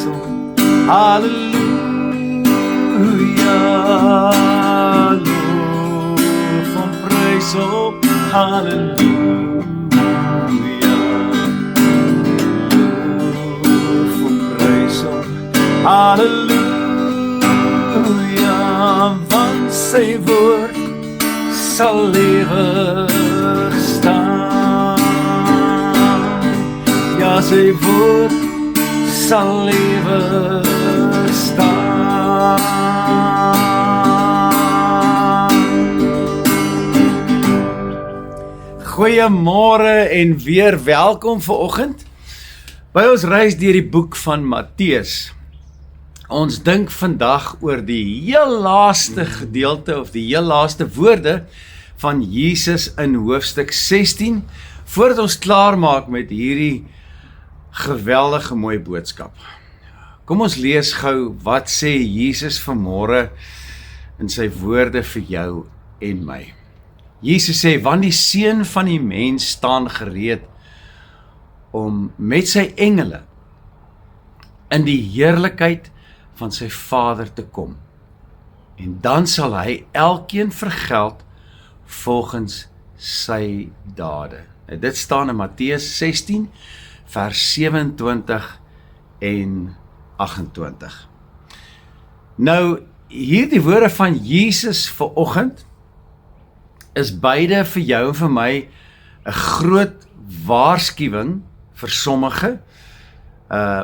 hom, halleluja, loof hom, prys hom, halleluja, loof hom, prys hom, halleluja, want sy woord sal lewe staan. Ja, sy woord sal lewe staan. Goeiemôre en weer welkom vanoggend by ons reis deur die boek van Matteus. Ons dink vandag oor die heel laaste gedeelte of die heel laaste woorde van Jesus in hoofstuk 16, voordat ons klaar maak met hierdie geweldige mooi boodskap. Kom ons lees gou wat sê Jesus vanmôre in sy woorde vir jou en my. Jesus sê, want die Seun van die mens staan gereed om met sy engele in die heerlikheid van sy Vader te kom. En dan sal hy elkeen vergeld volgens sy dade. Nou, dit staan in Matteus 16 vers 27 en 28. Nou, hierdie woorde van Jesus vanoggend is beide vir jou en vir my 'n groot waarskuwing vir sommige,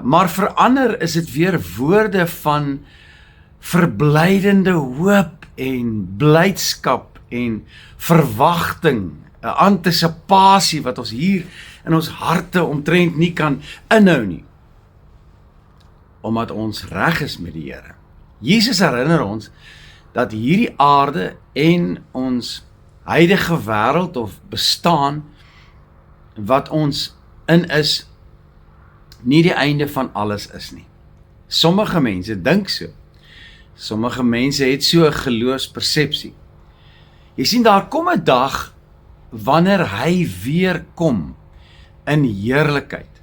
maar vir ander is dit weer woorde van verblydende hoop en blydskap en verwagting, 'n antisipasie wat ons hier in ons harte omtrent nie kan inhou nie, omdat ons reg is met die Here. Jesus herinner ons dat hierdie aarde en ons huidige wêreld of bestaan wat ons in is, nie die einde van alles is nie. Sommige mense dink so. Sommige mense het so 'n geloofspersepsie. Jy sien, daar kom 'n dag wanneer hy weer kom in heerlikheid.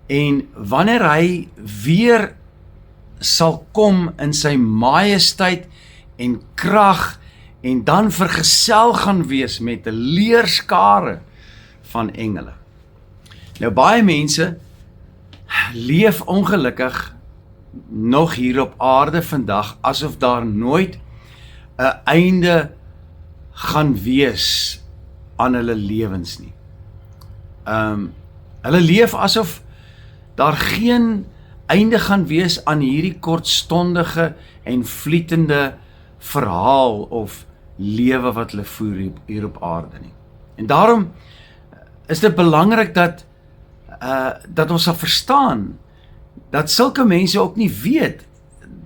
En wanneer hy weer sal kom in sy majesteit en krag en dan vergesel gaan wees met 'n leerskare van engele. Nou baie mense leef ongelukkig nog hier op aarde vandag asof daar nooit 'n einde gaan wees aan hulle lewens nie. Hulle leef asof daar geen einde gaan wees aan hierdie kortstondige en vlietende verhaal of lewe wat hulle voer hier op aarde nie. En daarom is dit belangrik dat ons sal verstaan dat sulke mense ook nie weet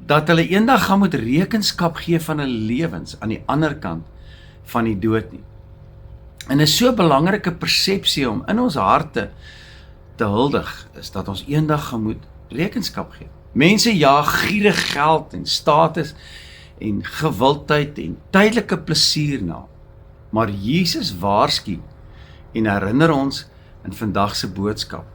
dat hulle eendag gaan moet rekenskap gee van hulle lewens aan die ander kant van die dood nie. En 'n so belangrike persepsie om in ons harte te huldig is dat ons eendag gaan moet rekenskap gee. Mense jaag gierig geld en status en gewildheid en tydelike plesier na. Maar Jesus waarsku en herinner ons in vandag se boodskap.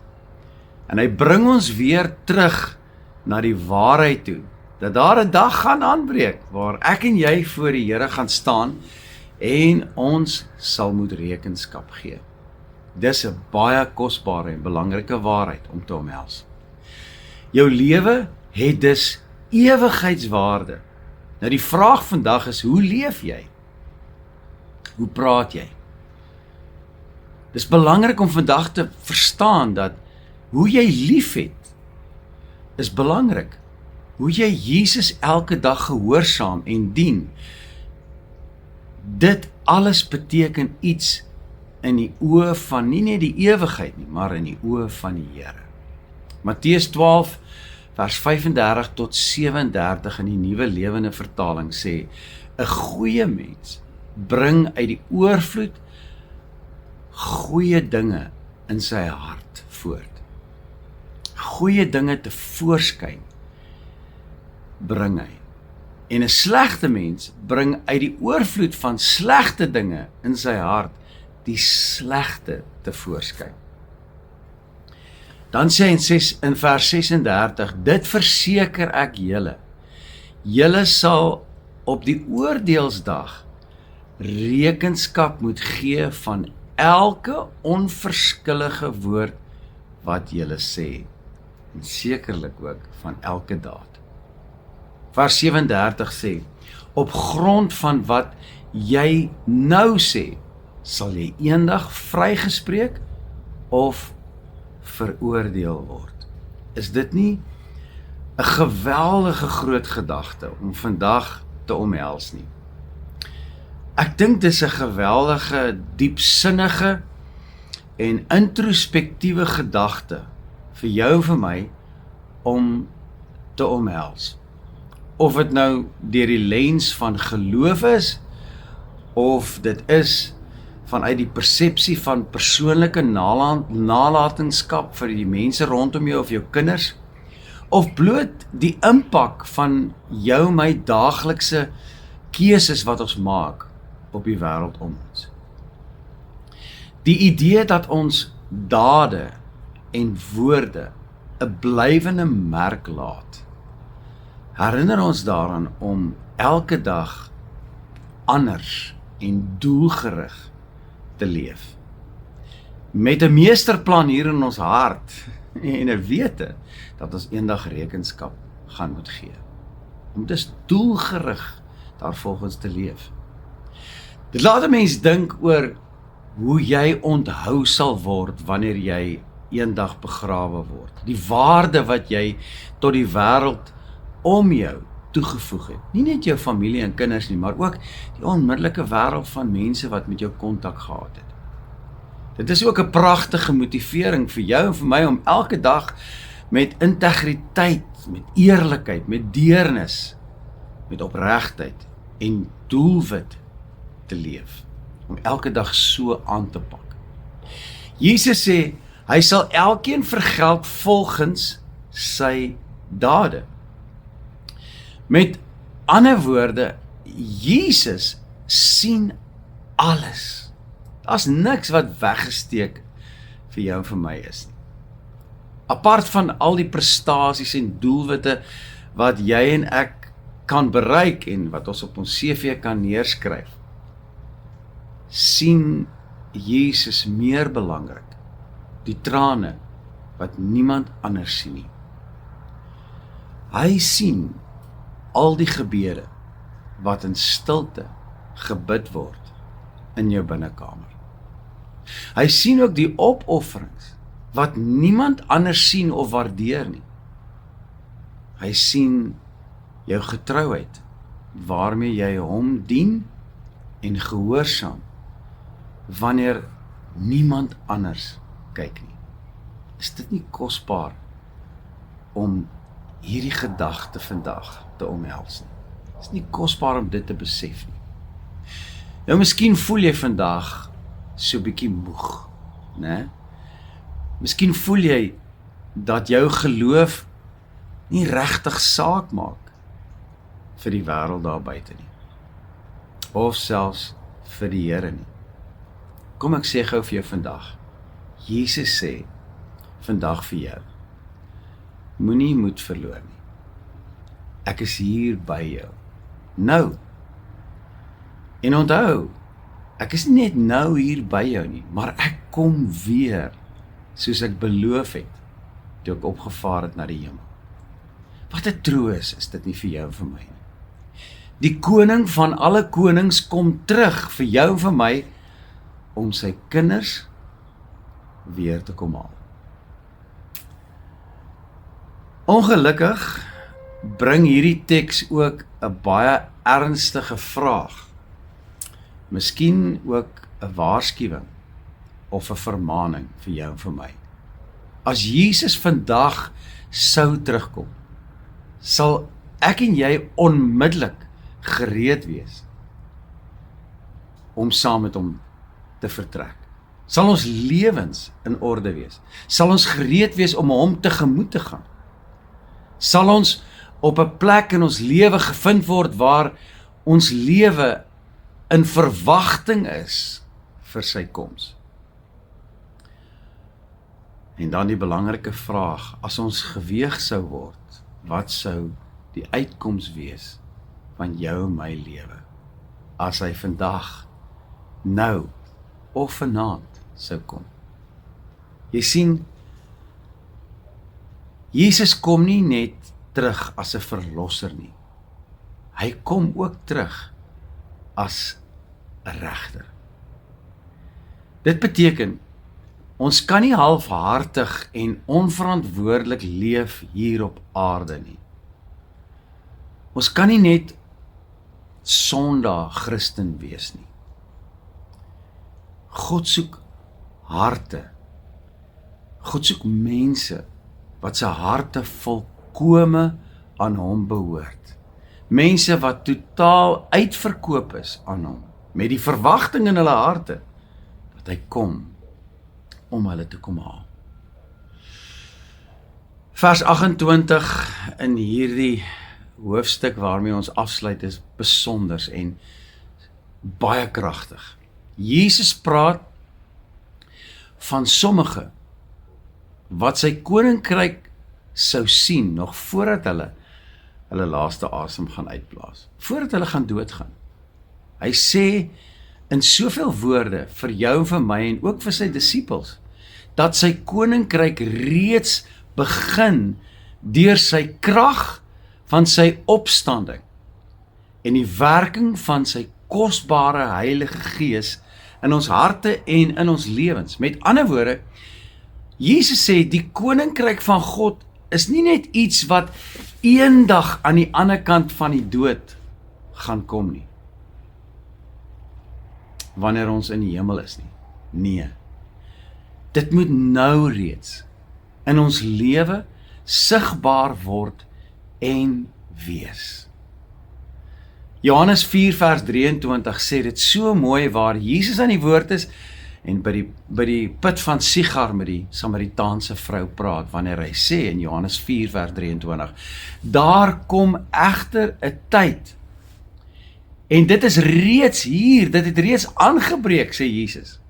En hy bring ons weer terug na die waarheid toe, dat daar 'n dag gaan aanbreek waar ek en jy voor die Here gaan staan en ons sal moet rekenskap gee. Dis 'n baie kosbare en belangrike waarheid om te omhels. Jou lewe het dus ewigheidswaarde. Nou die vraag vandag is, hoe leef jy? Hoe praat jy? Dis belangrik om vandag te verstaan dat hoe jy liefhet is belangrik. Hoe jy Jesus elke dag gehoorsaam en dien. Dit alles beteken iets in die oë van nie net die ewigheid nie, maar in die oë van die Here. Matteus 12 vers 35 tot 37 in die Nuwe Lewende Vertaling sê, 'n goeie mens bring uit die oorvloed goeie dinge in sy hart voort. Goeie dinge te voorskyn bring hy. En 'n slegte mens bring uit die oorvloed van slegte dinge in sy hart die slegte te voorskyn. Dan sê hy in vers 36, dit verseker ek julle sal op die oordeelsdag rekenskap moet gee van elke onverskillige woord wat julle sê, en sekerlik ook van elke daad. Vers 37 sê, op grond van wat jy nou sê, sal jy eendag vrygespreek of veroordeel word. Is dit nie 'n geweldige groot gedagte om vandag te omhels nie? Ek dink dis 'n geweldige, diepsinnige en introspektiewe gedagte vir jou en vir my om te omhels. Of dit nou deur die lens van geloof is, of dit is vanuit die persepsie van persoonlike nalatenskap vir die mense rondom jou of jou kinders, of bloot die impak van jou my daaglikse keuses wat ons maak op die wêreld om ons. Die idee dat ons dade en woorde 'n blywende merk laat, herinner ons daaraan om elke dag anders en doelgerig te leef. Met 'n meesterplan hier in ons hart en 'n wete dat ons eendag rekenskap gaan moet gee. Om dus doelgerig daarvolgens te leef. Dit laat 'n mens dink oor hoe jy onthou sal word wanneer jy eendag begrawe word. Die waarde wat jy tot die wêreld om jou toegevoeg het. Nie net jou familie en kinders nie, maar ook die onmiddellike wêreld van mense wat met jou kontak gehad het. Dit is ook 'n pragtige motivering vir jou en vir my om elke dag met integriteit, met eerlikheid, met deernis, met opregtheid en doelwit te leef. Om elke dag so aan te pak. Jesus sê, hy sal elkeen vergeld volgens sy dade. Met ander woorde, Jesus sien alles. Daar's niks wat weggesteek vir jou en vir my is nie. Apart van al die prestasies en doelwitte wat jy en ek kan bereik en wat ons op ons CV kan neerskryf, sien Jesus meer belangrik die trane wat niemand anders sien nie. Hy sien al die gebede wat in stilte gebid word in jou binnekamer. Hy sien ook die opofferings wat niemand anders sien of waardeer nie. Hy sien jou getrouheid waarmee jy hom dien en gehoorsaam wanneer niemand anders kyk nie. Is dit nie kosbaar om hierdie gedagte vandag te omhels nie? Is nie kosbaar om dit te besef nie. Nou miskien voel jy vandag so bietjie moeg, né? Miskien voel jy dat jou geloof nie regtig saak maak vir die wêreld daar buite nie. Of selfs vir die Here nie. Kom ek sê gou vir jou vandag. Jesus sê vandag vir jou, moenie moed verloor nie. Ek is hier by jou. Nou. En onthou, ek is nie net nou hier by jou nie, maar ek kom weer, soos ek beloof het, toe ek opgevaar het na die hemel. Wat 'n troos is dit nie vir jou en vir my nie. Die koning van alle konings kom terug vir jou en vir my, om sy kinders weer te kom haal. Ongelukkig bring hierdie teks ook 'n baie ernstige vraag. Miskien ook 'n waarskuwing of 'n vermaaning vir jou en vir my. As Jesus vandag sou terugkom, sal ek en jy onmiddellik gereed wees om saam met hom te vertrek. Sal ons lewens in orde wees? Sal ons gereed wees om hom tegemoet te gaan? Sal ons op 'n plek in ons lewe gevind word waar ons lewe in verwagting is vir sy koms? En dan die belangrike vraag, as ons geweeg sou word, wat sou die uitkoms wees van jou en my lewe, as hy vandag, nou, of vanaand sou kom? Jy sien, Jesus kom nie net terug as 'n verlosser nie. Hy kom ook terug as 'n regter. Dit beteken, ons kan nie halfhartig en onverantwoordelik leef hier op aarde nie. Ons kan nie net Sondag Christen wees nie. God soek harte. God soek mense wat se harte volkome aan hom behoort. Mense wat totaal uitverkoop is aan hom, met die verwagting in hulle harte, dat hy kom om hulle te kom haal. Vers 28 in hierdie hoofstuk waarmee ons afsluit is besonders en baie kragtig. Jesus praat van sommige wat sy koninkryk sou sien nog voordat hulle laaste asem gaan uitblaas, voordat hulle gaan doodgaan. Hy sê in soveel woorde vir jou en vir my en ook vir sy disippels, dat sy koninkryk reeds begin deur sy krag van sy opstanding en die werking van sy kosbare Heilige Gees in ons harte en in ons lewens. Met ander woorde, Jesus sê die koninkryk van God is nie net iets wat eendag aan die ander kant van die dood gaan kom nie. Wanneer ons in die hemel is nie. Nee. Dit moet nou reeds in ons lewe sigbaar word en wees. Johannes 4 vers 23 sê dit so mooi waar Jesus aan die woord is en by die put van Sigar met die Samaritaanse vrou praat, wanneer hy sê in Johannes 4 vers 23, daar kom egter 'n tyd, en dit is reeds hier, dit het reeds aangebreek, sê Jesus,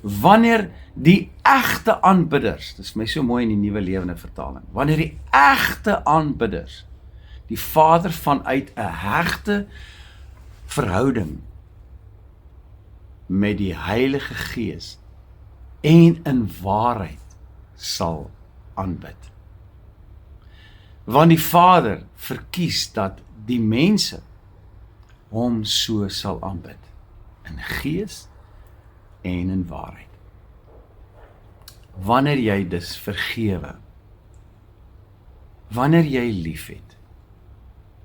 wanneer die egte aanbidders, dit is my so mooi in die Nuwe Lewende Vertaling, wanneer die egte aanbidders, die Vader vanuit 'n hegte verhouding met die Heilige Gees en in waarheid sal aanbid. Want die Vader verkies dat die mense hom so sal aanbid, in gees en in waarheid. Wanneer jy dus vergewe, wanneer jy liefhet,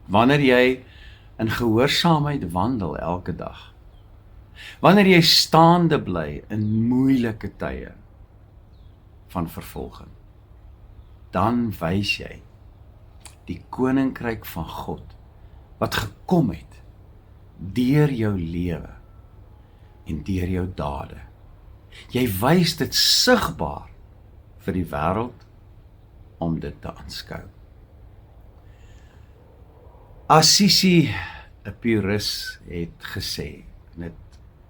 wanneer jy in gehoorsaamheid wandel elke dag, wanneer jy staande bly in moeilike tye van vervolging, dan wys jy die koninkryk van God wat gekom het deur jou lewe en deur jou dade. Jy wys dit sigbaar vir die wêreld om dit te aanskou. Assisi, 'n purist, het gesê, en dit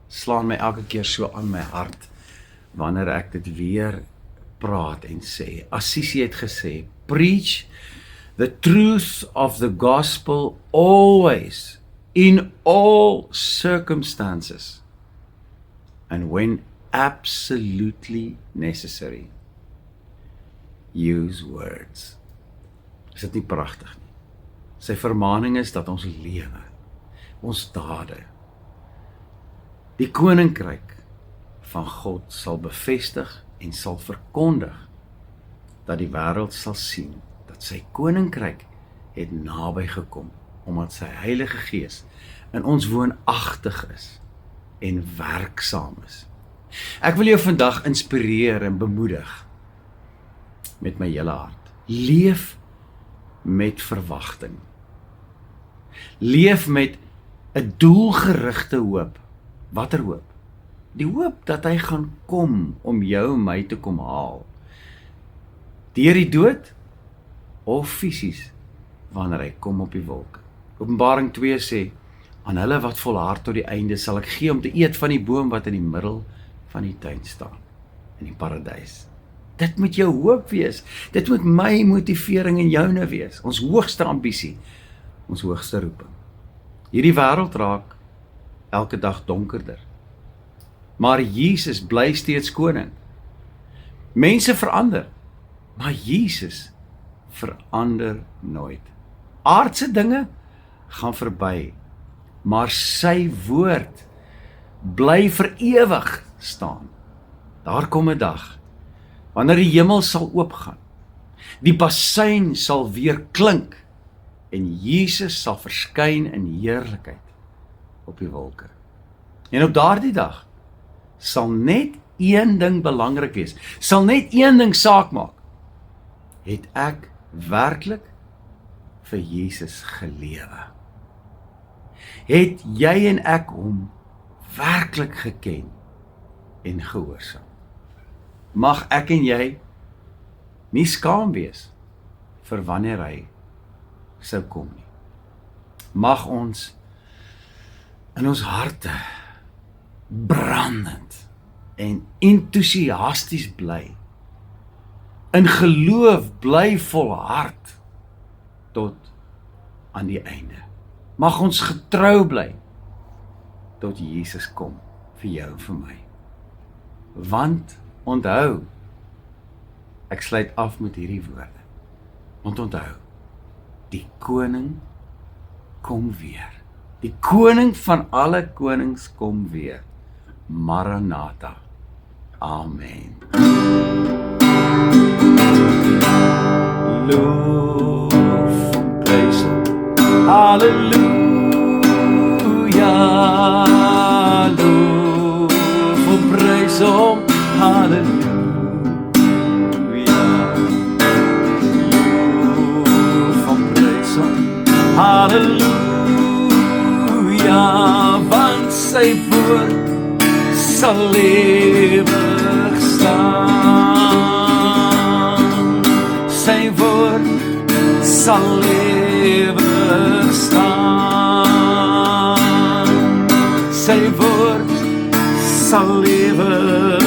slaan my elke keer so aan my hart, wanneer ek dit weer praat en sê, Assisi het gesê, preach the truth of the gospel always, in all circumstances, and when absolutely necessary, use words. Is dit nie pragtig nie? Sy vermaning is dat ons lewe, ons dade, die koninkryk van God sal bevestig en sal verkondig, dat die wêreld sal sien, dat sy koninkryk het naby gekom, omdat sy Heilige Gees in ons woonagtig is en werksaam is. Ek wil jou vandag inspireer en bemoedig met my hele hart. Leef met verwagting. Leef met 'n doelgerigte hoop. Watter hoop? Die hoop dat hy gaan kom om jou en my te kom haal. Deur die dood of fisies wanneer hy kom op die wolke. Openbaring 2 sê, aan hulle wat volhard tot die einde sal ek gee om te eet van die boom wat in die middel van die tuin staan, in die paradys. Dit moet jou hoop wees. Dit moet my motivering en joune wees. Ons hoogste ambisie, ons hoogste roeping. Hierdie wêreld raak elke dag donkerder. Maar Jesus bly steeds koning. Mense verander, maar Jesus verander nooit. Aardse dinge gaan verby, maar sy woord bly vir ewig staan. Daar kom 'n dag, wanneer die hemel sal oopgaan, die basuin sal weer klink, en Jesus sal verskyn in heerlikheid op die wolke. En op daardie dag sal net een ding belangrik wees, sal net een ding saak maak. Het ek werklik vir Jesus gelewe? Het jy en ek hom werklik geken en gehoorsaam? Mag ek en jy nie skaam wees vir wanneer hy sou kom nie. Mag ons in ons harte brandend en entoesiasties bly, in geloof bly volhard tot aan die einde. Mag ons getrou bly tot Jesus kom vir jou en vir my. Want onthou, ek sluit af met hierdie woorde. Want onthou, die koning kom weer. Die koning van alle konings kom weer. Maranatha. Amen. Loof en prys hom. Halleluja. Loof en prys hom. Halleluja. Loof en prys hom. Halleluja. Want sy woord sal ewig staan. Sy woord sal ewig staan. Sy woord sal ewig